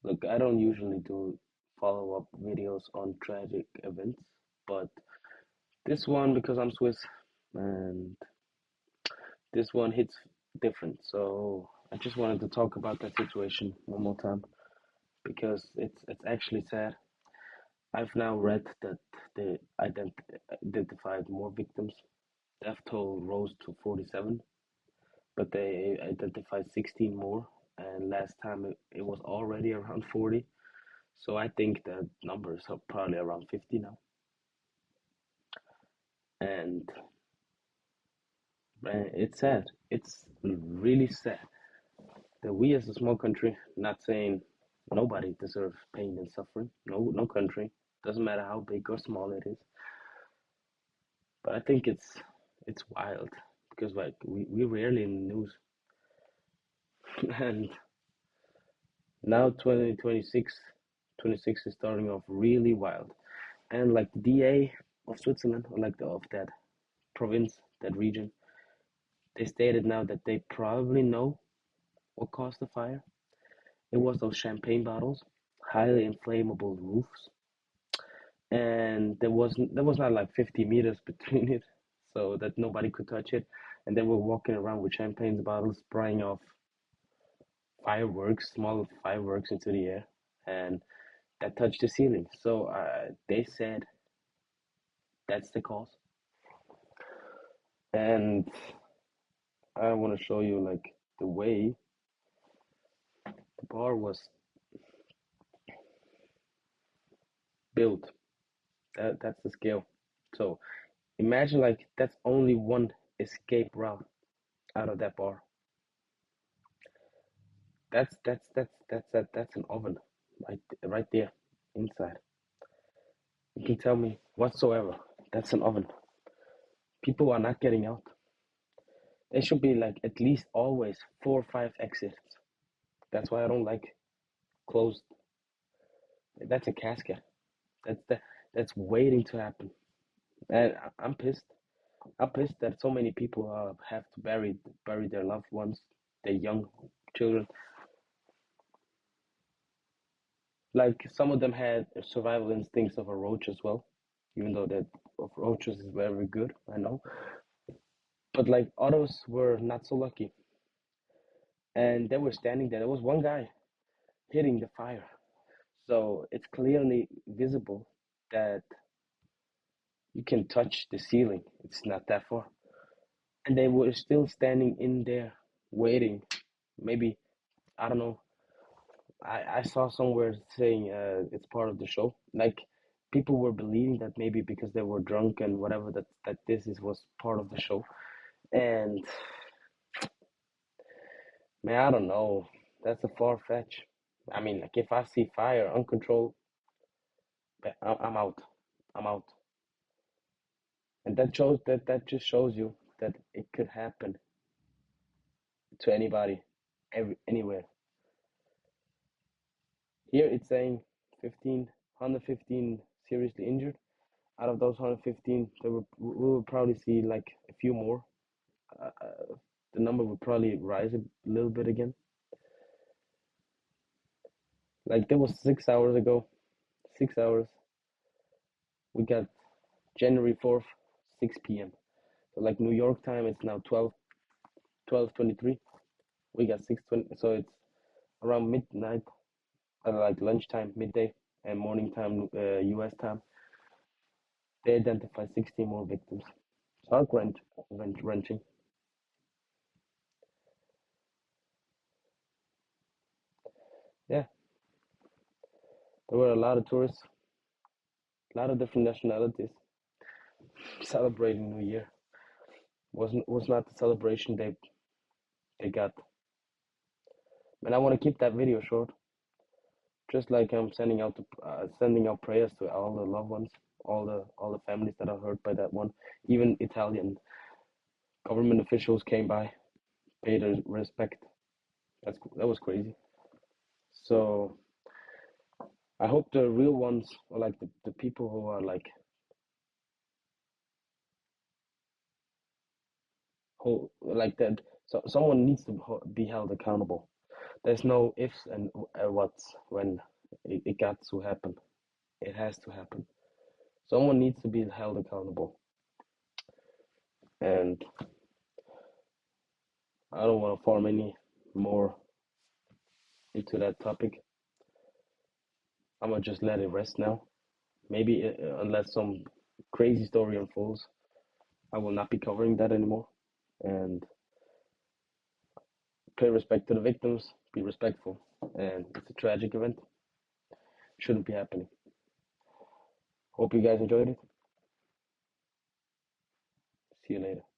Look, I don't usually do follow-up videos on tragic events, but this one, because I'm Swiss, and this one hits different. So I just wanted to talk about that situation one more time because it's actually sad. I've now read that they identified more victims. Death toll rose to 47, but they identified 16 more, and last time it was already around 40. So I think the numbers are probably around 50 now. And it's sad. It's really sad that we as a small country, not saying nobody deserves pain and suffering. No country. Doesn't matter how big or small it is. But I think it's wild because like we rarely in the news. And now 2026, 26 is starting off really wild. And like the DA of Switzerland, or like the of that province, that region, they stated now that they probably know what caused the fire. It was those champagne bottles, highly inflammable roofs, and there was not like 50 meters between it, so that nobody could touch it. And they were walking around with champagne bottles, spraying off fireworks, small fireworks into the air, and that touched the ceiling. So they said that's the cause. And I want to show you like the way the bar was built. That's the scale. So imagine like that's only one escape route out of that bar. That's an oven right there inside. You can tell me whatsoever. That's an oven. People are not getting out. There should be like at least always 4 or 5 exits. That's why I don't like closed. That's a casket. That's waiting to happen. And I'm pissed. I'm pissed that so many people have to bury their loved ones, their young children. Like some of them had survival instincts of a roach as well, even though that of roaches is very good, I know. But like others were not so lucky, and they were standing there. There was one guy hitting the fire, so it's clearly visible that you can touch the ceiling. It's not that far, and they were still standing in there waiting. Maybe I don't know. I saw somewhere saying it's part of the show. Like people were believing that maybe because they were drunk and whatever that this is was part of the show. And man, I don't know. That's a far fetch. I mean, like if I see fire uncontrolled, I'm out. I'm out. And that just shows you that it could happen to anybody, anywhere. Here it's saying 15, 115 seriously injured. Out of those 115, we will probably see like a few more. The number will probably rise a little bit again. Like there was 6 hours ago, 6 hours. We got January 4th, 6 p.m. So like New York time, it's now 12:23. We got 6:20, so it's around midnight, like lunchtime, midday, and morning time, U.S. time. They identified 16 more victims. It's heart wrenching. Yeah, there were a lot of tourists, a lot of different nationalities celebrating New Year. Was not the celebration they got. And I want to keep that video short, just like I'm sending out prayers to all the loved ones, all the families that are hurt by that one. Even Italian government officials came by, paid their respect. That was crazy. So I hope the real ones, or like the people who are like who like that. So someone needs to be held accountable. There's no ifs and whats when it got to happen. It has to happen. Someone needs to be held accountable. And I don't want to farm any more into that topic. I'm gonna just let it rest now. Maybe unless some crazy story unfolds, I will not be covering that anymore. And pay respect to the victims, be respectful. And it's a tragic event. Shouldn't be happening. Hope you guys enjoyed it. See you later.